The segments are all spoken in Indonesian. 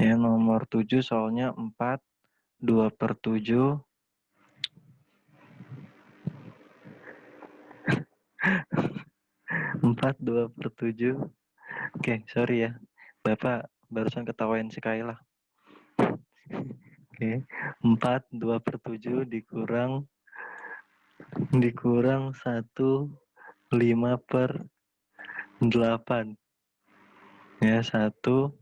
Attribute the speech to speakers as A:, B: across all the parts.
A: Ya, nomor 7 soalnya 4, 2/7. 4, 2/7. Oke, sorry ya. Bapak barusan ketawain si Kayla. Oke, 4, 2/7 dikurang 1, 5/8. Ya, 1,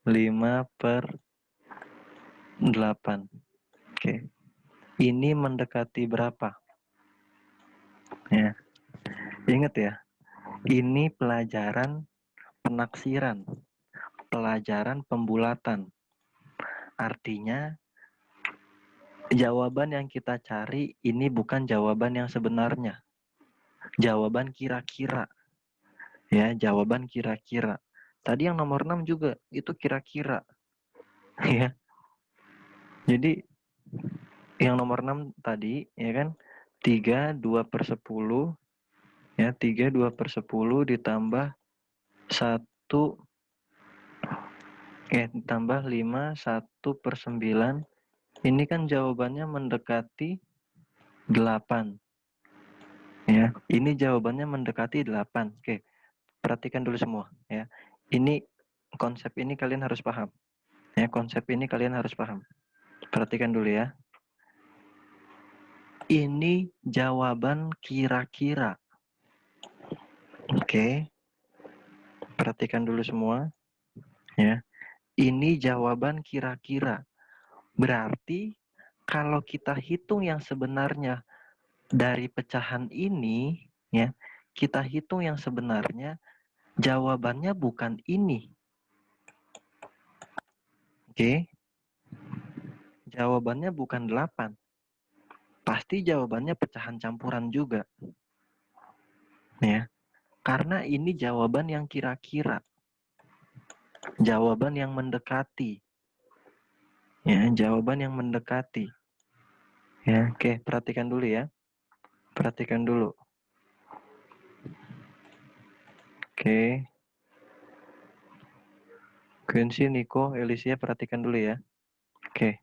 A: 5/8. Oke. Ini mendekati berapa? Ya, ingat ya. Ini pelajaran penaksiran, pelajaran pembulatan. Artinya, jawaban yang kita cari ini bukan jawaban yang sebenarnya. Jawaban kira-kira. Ya, jawaban kira-kira. Tadi yang nomor 6 juga, itu kira-kira. Ya. Jadi, yang nomor 6 tadi, ya kan, 3/2/10. Ya, 3/2/10 ditambah 1, ditambah 5, 1/9. Ini kan jawabannya mendekati 8. Ya, ini jawabannya mendekati 8. Oke, perhatikan dulu semua ya. Ini konsep ini kalian harus paham. Ya, konsep ini kalian harus paham. Perhatikan dulu ya. Ini jawaban kira-kira. Oke. Perhatikan dulu semua ya. Ini jawaban kira-kira. Berarti kalau kita hitung yang sebenarnya dari pecahan ini ya, kita hitung yang sebenarnya, jawabannya bukan ini. Oke. Jawabannya bukan 8. Pasti jawabannya pecahan campuran juga. Ya. Karena ini jawaban yang kira-kira. Jawaban yang mendekati. Ya, jawaban yang mendekati. Ya, oke, perhatikan dulu ya. Perhatikan dulu. Oke. Quincy, Nico, Elisia, perhatikan dulu ya. Oke.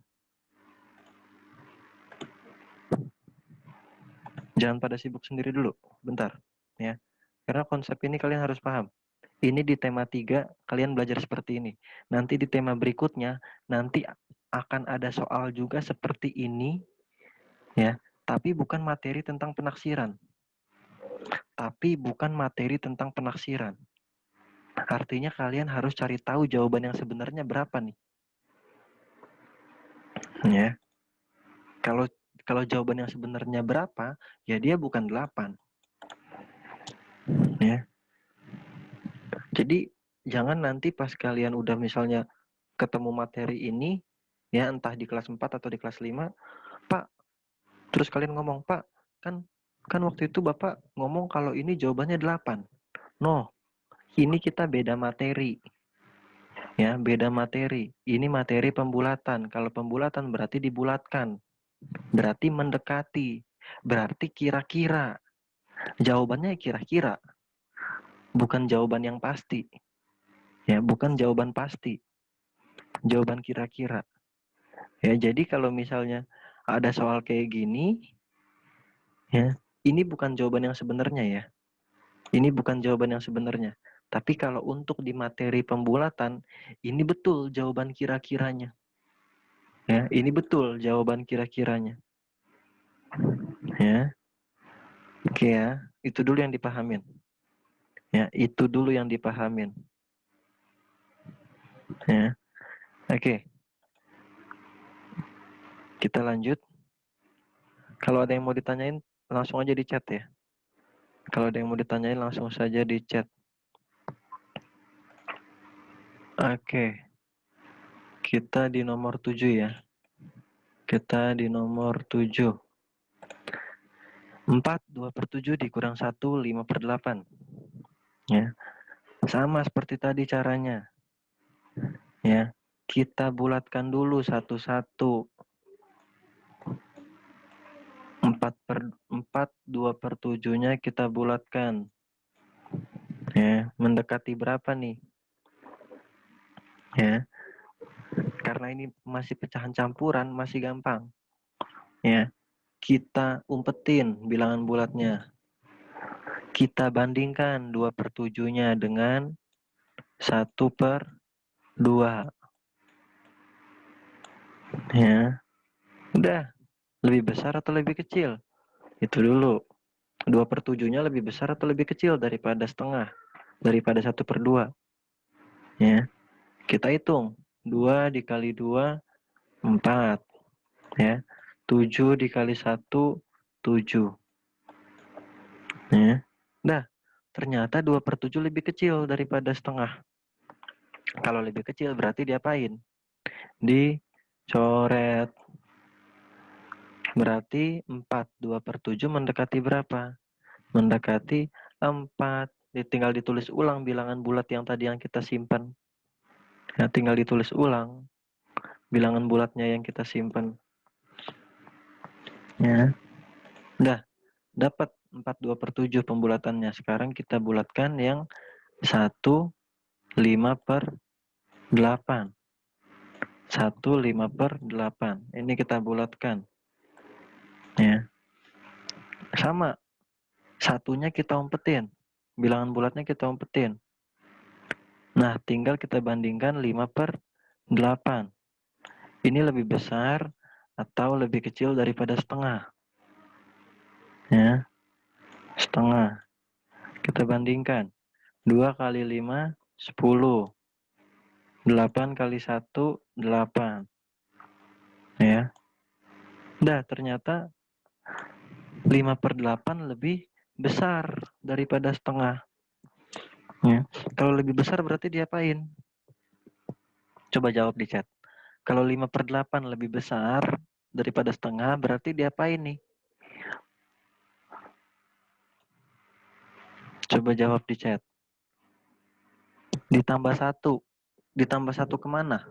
A: Jangan pada sibuk sendiri dulu, bentar. Ya. Karena konsep ini kalian harus paham. Ini di tema 3, kalian belajar seperti ini. Nanti di tema berikutnya, nanti akan ada soal juga seperti ini, ya. Tapi bukan materi tentang penaksiran. Artinya kalian harus cari tahu jawaban yang sebenarnya berapa nih. Ya. Kalau jawaban yang sebenarnya berapa, ya dia bukan 8. Ya. Jadi jangan nanti pas kalian udah misalnya ketemu materi ini, ya entah di kelas 4 atau di kelas 5, Pak, terus kalian ngomong, Pak, kan waktu itu Bapak ngomong kalau ini jawabannya 8. No, ini kita beda materi. Ya, beda materi. Ini materi pembulatan. Kalau pembulatan berarti dibulatkan. Berarti mendekati. Berarti kira-kira. Jawabannya kira-kira. Bukan jawaban yang pasti. Ya, bukan jawaban pasti. Jawaban kira-kira. Ya, jadi kalau misalnya ada soal kayak gini, ya, ini bukan jawaban yang sebenarnya ya. Ini bukan jawaban yang sebenarnya. Tapi kalau untuk di materi pembulatan, ini betul jawaban kira-kiranya. Ya, ini betul jawaban kira-kiranya. Ya. Oke ya, itu dulu yang dipahamin. Ya, itu dulu yang dipahamin. Ya. Oke. Kita lanjut. Kalau ada yang mau ditanyain, langsung aja di chat ya. Kalau ada yang mau ditanyain, langsung saja di chat. Oke. Kita di nomor 7 ya. Kita di nomor 7. 4, 2/7 dikurang 1, 5/8. Ya. Sama seperti tadi caranya. Ya. Kita bulatkan dulu satu-satu. 4, 2/7-nya kita bulatkan. Ya, mendekati berapa nih? Ya. Karena ini masih pecahan campuran, masih gampang. Ya, kita umpetin bilangan bulatnya. Kita bandingkan 2/7-nya dengan 1/2. Ya, udah. Lebih besar atau lebih kecil? Itu dulu. 2/7-nya lebih besar atau lebih kecil daripada setengah? Daripada 1/2. Ya, kita hitung. 2 dikali 2, 4. Ya, 7 dikali 1, 7. Ya, nah, ternyata 2/7 lebih kecil daripada setengah. Kalau lebih kecil berarti diapain? Dicoret. Berarti 4, 2/7 mendekati berapa? Mendekati 4. Tinggal ditulis ulang bilangan bulat yang tadi yang kita simpan. Ya, tinggal ditulis ulang bilangan bulatnya yang kita simpan. Ya, udah dapat 4/2/7 pembulatannya. Sekarang kita bulatkan yang 1/5/8. 1/5/8. Ini kita bulatkan. Ya, sama. Satunya kita umpetin. Bilangan bulatnya kita umpetin. Nah, tinggal kita bandingkan 5/8. Ini lebih besar atau lebih kecil daripada setengah? Ya, setengah. Kita bandingkan. 2 kali 5, 10. 8 kali 1, 8. Ya. Udah, ternyata 5/8 lebih besar daripada setengah. Ya. Kalau lebih besar berarti diapain? Coba jawab di chat. Kalau 5/8 lebih besar daripada setengah, berarti diapain nih? Coba jawab di chat. Ditambah 1. Ditambah 1 kemana?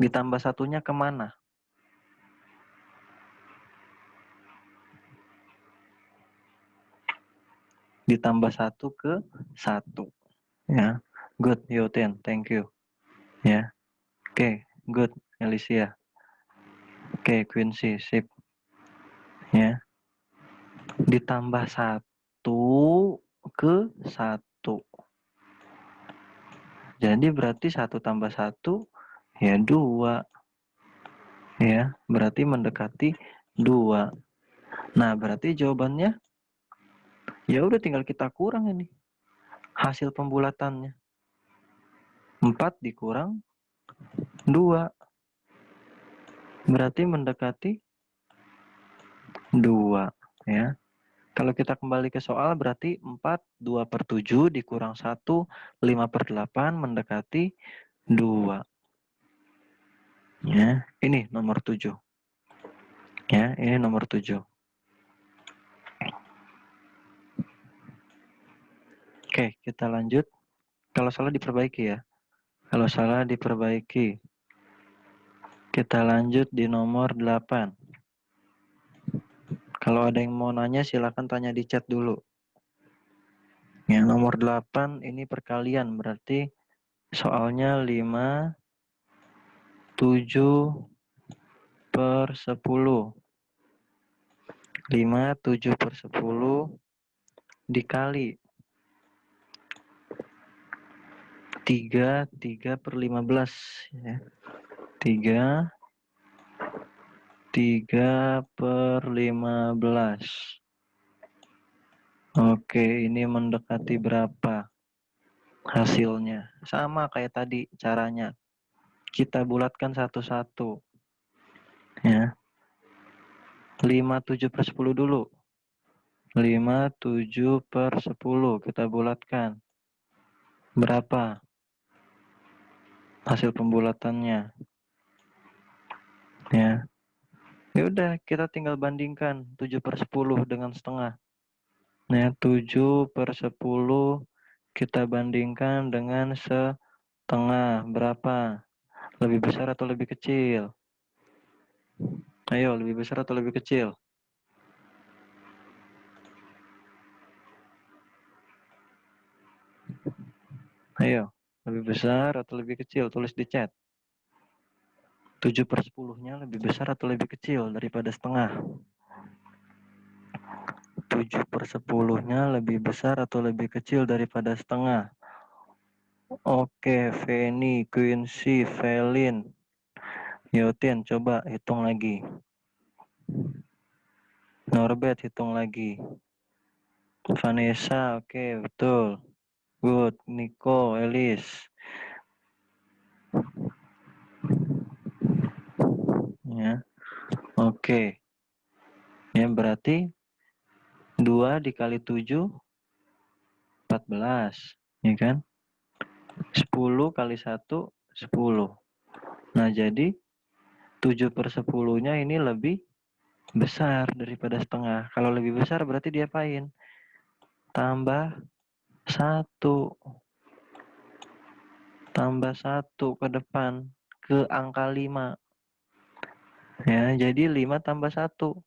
A: Ditambah satunya kemana? Ditambah 1 ke 1. Ya. Good, Yoten. Thank you. Ya. Oke, good, Alicia. Oke, Quincy. Sip. Ya. Ditambah 1 ke 1. Jadi berarti 1 tambah 1 ya 2. Ya, berarti mendekati 2. Nah, berarti jawabannya ya udah tinggal kita kurang ini. Hasil pembulatannya. 4 dikurang 2. Berarti mendekati 2. Ya. Kalau kita kembali ke soal berarti 4, 2/7 dikurang 1, 5/8 mendekati 2. Ya, ini nomor 7. Ya, ini nomor 7. Oke, kita lanjut. Kalau salah diperbaiki ya. Kalau salah diperbaiki. Kita lanjut di nomor 8. Kalau ada yang mau nanya silakan tanya di chat dulu. Ya, nomor 8 ini perkalian berarti soalnya 5, 7 per 10. 5, 7 per 10 dikali 3, 3 per 15. Ya. 3, 3 per 15. Oke, ini mendekati berapa hasilnya? Sama kayak tadi caranya. Kita bulatkan satu-satu. Ya. 5, 7 per 10 dulu. 5, 7 per 10 kita bulatkan. Berapa hasil pembulatannya? Ya. Ya udah, kita tinggal bandingkan 7 per 10 dengan setengah. Nah, 7 per 10 kita bandingkan dengan setengah. Berapa? Lebih besar atau lebih kecil? Ayo, lebih besar atau lebih kecil? Ayo, lebih besar atau lebih kecil? Tulis di chat. 7/10-nya lebih besar atau lebih kecil daripada setengah? 7/10-nya lebih besar atau lebih kecil daripada setengah? Oke, Feni, Quincy, Felin, Yotin, coba hitung lagi. Norbert, hitung lagi. Vanessa, oke, betul. Good. Nico, Elis. Ya, oke. Ya, berarti 2 dikali 7, 14. Ya kan? 10 kali 1, 10. Nah, jadi 7/10-nya ini lebih besar daripada setengah. Kalau lebih besar berarti diapain? Tambah 1. Tambah 1 ke depan. Ke angka 5. Ya, jadi 5 tambah 1.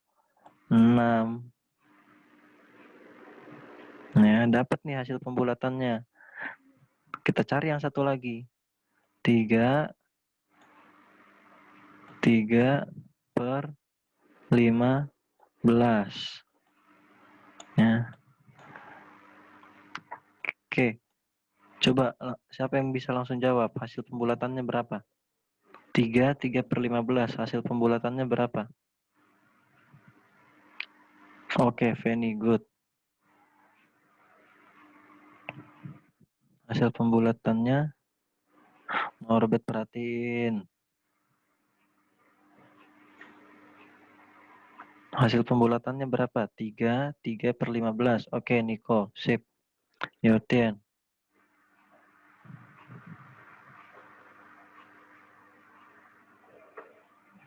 A: 6. Ya, dapat nih hasil pembulatannya. Kita cari yang satu lagi. 3 per 15. Ya. Oke. Coba siapa yang bisa langsung jawab hasil pembulatannya berapa? 3 per 15. Hasil pembulatannya berapa? Oke, Feni, good. Hasil pembulatannya Norbert, perhatiin. Hasil pembulatannya berapa? 3 per 15. Oke, Niko, sip. Yotin.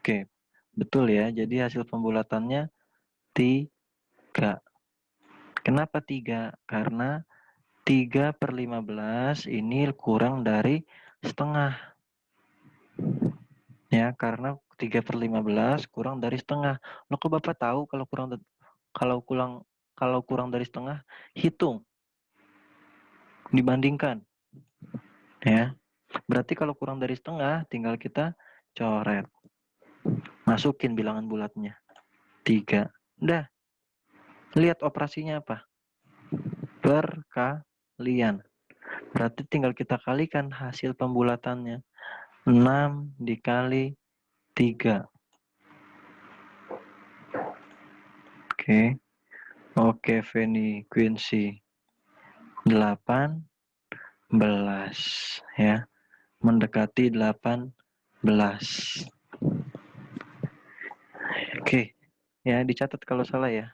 A: Oke, betul ya. Jadi hasil pembulatannya 3. Kenapa 3? Karena 3 per 15 ini kurang dari setengah. Ya, karena 3 per 15 kurang dari setengah. Loh, kok Bapak tahu kalau kurang dari setengah? Hitung, dibandingkan. Ya. Berarti kalau kurang dari setengah, tinggal kita coret. Masukin bilangan bulatnya. 3. Udah. Lihat operasinya apa? Perkalian. Berarti tinggal kita kalikan hasil pembulatannya. 6 dikali 3. Oke. Oke, Feni, Quincy. 18 ya. Mendekati 18. Oke. Ya, dicatat kalau salah ya.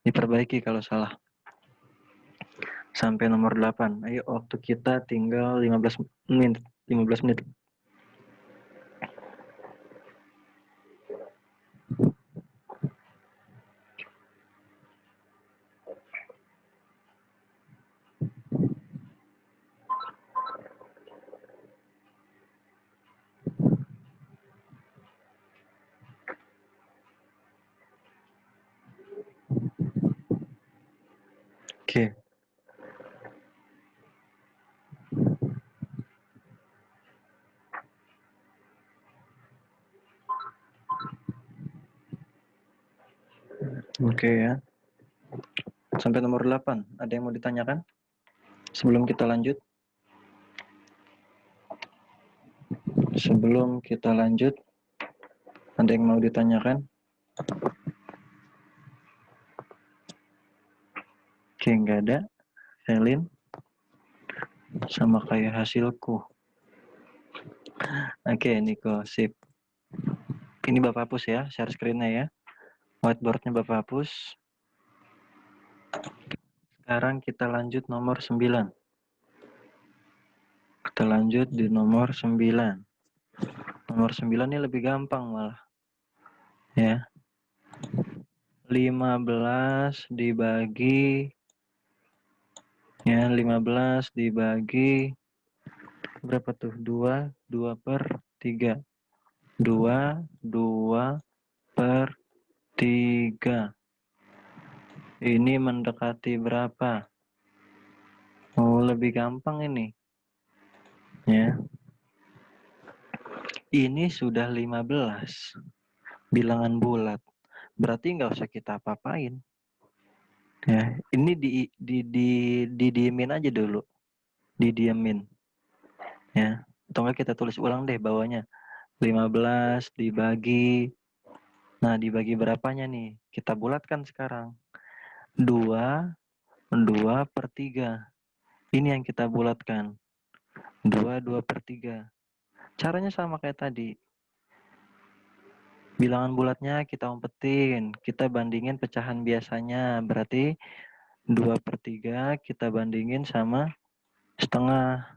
A: Diperbaiki kalau salah. Sampai nomor 8. Ayo, waktu kita tinggal 15 menit. 15 menit. Oke. Oke ya. Sampai nomor 8. Ada yang mau ditanyakan? Sebelum kita lanjut. Sebelum kita lanjut, ada yang mau ditanyakan? Oke, nggak ada. Selin. Sama kayak hasilku. Oke, Niko, sip. Ini Bapak hapus ya, share screen-nya ya. Whiteboard-nya Bapak hapus. Sekarang kita lanjut nomor 9. Kita lanjut di nomor 9. Nomor 9 ini lebih gampang malah. Ya. 15 dibagi berapa tuh? 2 per 3. 2 per 3. Ini mendekati berapa? Oh, lebih gampang ini. Ya. Ini sudah 15 bilangan bulat. Berarti nggak usah kita apa-apain. Ya, ini didiemin aja dulu. Didiemin. Ya. Atau enggak kita tulis ulang deh bawahnya. 15 dibagi. Nah, dibagi berapanya nih? Kita bulatkan sekarang. 2/3. Ini yang kita bulatkan. 2/3. Caranya sama kayak tadi. Bilangan bulatnya kita umpetin. Kita bandingin pecahan biasanya. Berarti 2/3 kita bandingin sama setengah.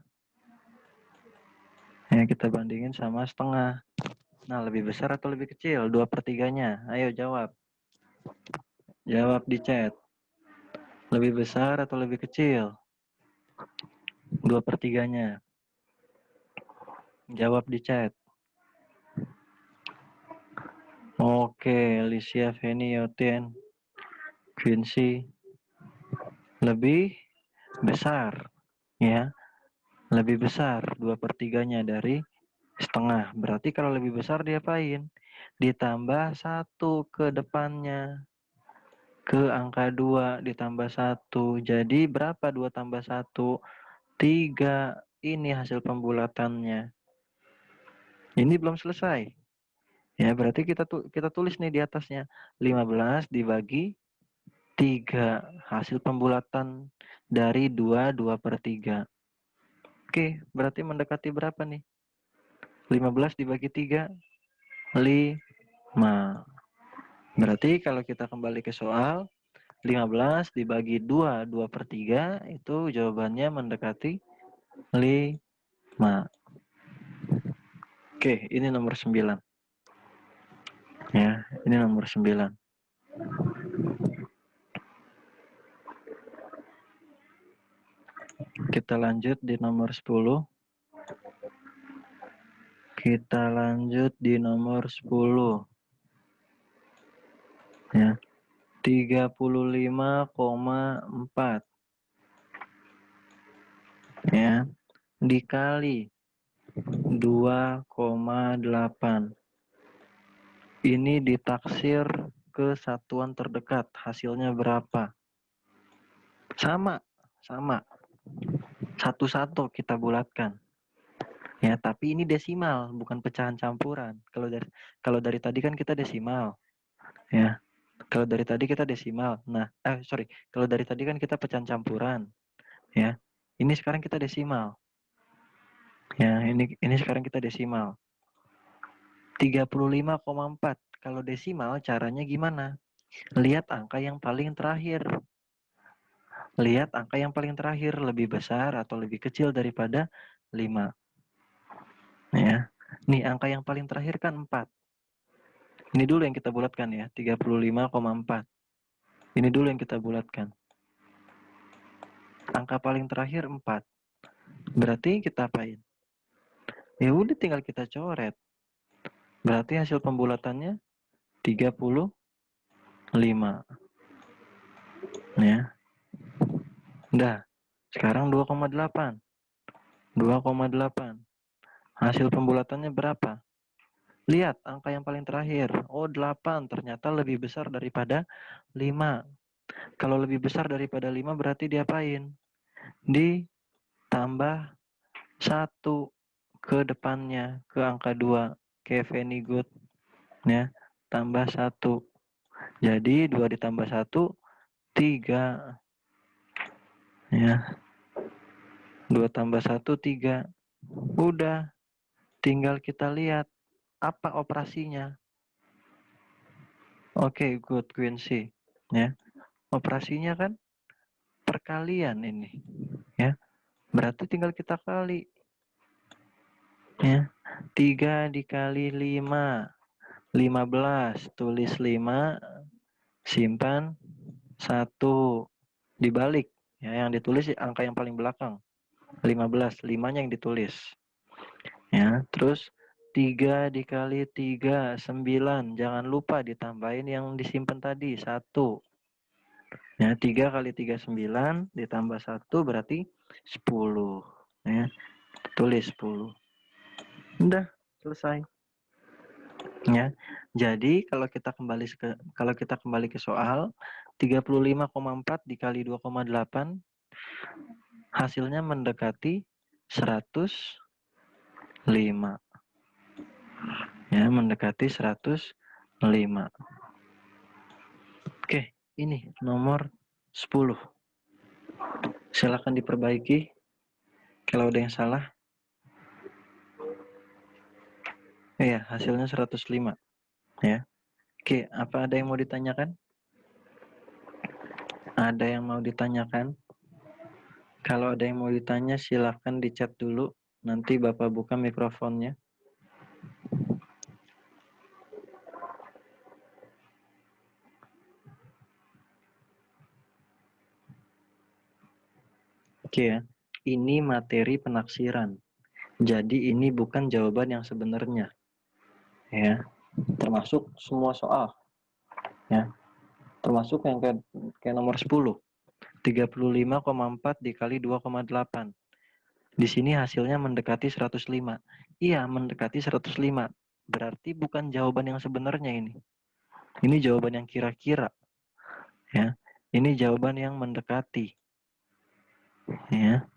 A: Ya, kita bandingin sama setengah. Nah, lebih besar atau lebih kecil? 2/3-nya. Ayo jawab. Jawab di chat. Lebih besar atau lebih kecil? 2/3-nya. Jawab di chat. Oke, Alicia, Feni, Yotian, Quincy. Lebih besar. Ya, lebih besar 2/3-nya dari setengah. Berarti kalau lebih besar diapain? Ditambah 1 ke depannya. Ke angka 2 ditambah 1. Jadi berapa 2 tambah 1? 3. Ini hasil pembulatannya. Ini belum selesai. Ya, berarti kita tulis nih di atasnya. 15 dibagi 3. Hasil pembulatan dari 2/3. Oke, berarti mendekati berapa nih? 15 dibagi 3. 5. Berarti kalau kita kembali ke soal, 15 dibagi 2/3 itu jawabannya mendekati 5. Oke, ini nomor 9. Ya, ini nomor 9. Kita lanjut di nomor 10. Kita lanjut di nomor 10. Ya. 35,4. Ya. Dikali 2,8. Ini ditaksir ke satuan terdekat. Hasilnya berapa? Sama. Satu-satu kita bulatkan. Ya, tapi ini desimal, bukan pecahan campuran. Kalau dari tadi kan kita desimal. Ya. Kalau dari tadi kita desimal. Nah, kalau dari tadi kan kita pecahan campuran. Ya. Ini sekarang kita desimal. Ya, ini sekarang kita desimal. 35,4. Kalau desimal caranya gimana? Lihat angka yang paling terakhir. Lihat angka yang paling terakhir lebih besar atau lebih kecil daripada 5. Ya. Nih angka yang paling terakhir kan 4. Ini dulu yang kita bulatkan ya, 35,4. Ini dulu yang kita bulatkan. Angka paling terakhir 4. Berarti kita apain? Ya udah tinggal kita coret. Berarti hasil pembulatannya 35. Ya. Udah. Sekarang 2,8. 2,8. Hasil pembulatannya berapa? Lihat angka yang paling terakhir. Oh, 8. Ternyata lebih besar daripada 5. Kalau lebih besar daripada 5 berarti diapain? Ditambah 1 ke depannya, ke angka 2. Kayak very good. Ya, tambah 1. Jadi 2 ditambah 1, 3. Ya. 2 tambah 1, 3. Udah. Tinggal kita lihat apa operasinya. Oke, good Quincy. Ya. Operasinya kan perkalian ini. Ya. Berarti tinggal kita kali. Ya. 3 dikali 5. 15. Tulis 5. Simpan 1. Dibalik. Ya, yang ditulis angka yang paling belakang. 15. 5-nya yang ditulis. Ya, terus 3 dikali 3, 9. Jangan lupa ditambahin yang disimpan tadi, 1. Ya, 3 kali 3, 9. Ditambah 1 berarti 10. Ya, tulis 10. Udah. Selesai. Ya. Jadi kalau kita kembali ke soal 35,4 dikali 2,8 hasilnya mendekati 105. Ya, mendekati 105. Oke, ini nomor 10. Silakan diperbaiki kalau ada yang salah. Iya, hasilnya 105. Ya. Oke, apa ada yang mau ditanyakan? Ada yang mau ditanyakan? Kalau ada yang mau ditanya, silahkan di chat dulu. Nanti Bapak buka mikrofonnya. Oke ya, ini materi penaksiran. Jadi ini bukan jawaban yang sebenarnya. Ya, termasuk semua soal. Ya, termasuk yang kayak nomor 10. 35,4 dikali 2,8. Di sini hasilnya mendekati 105. Iya, mendekati 105. Berarti bukan jawaban yang sebenarnya ini. Ini jawaban yang kira-kira. Ya. Ini jawaban yang mendekati. Ya.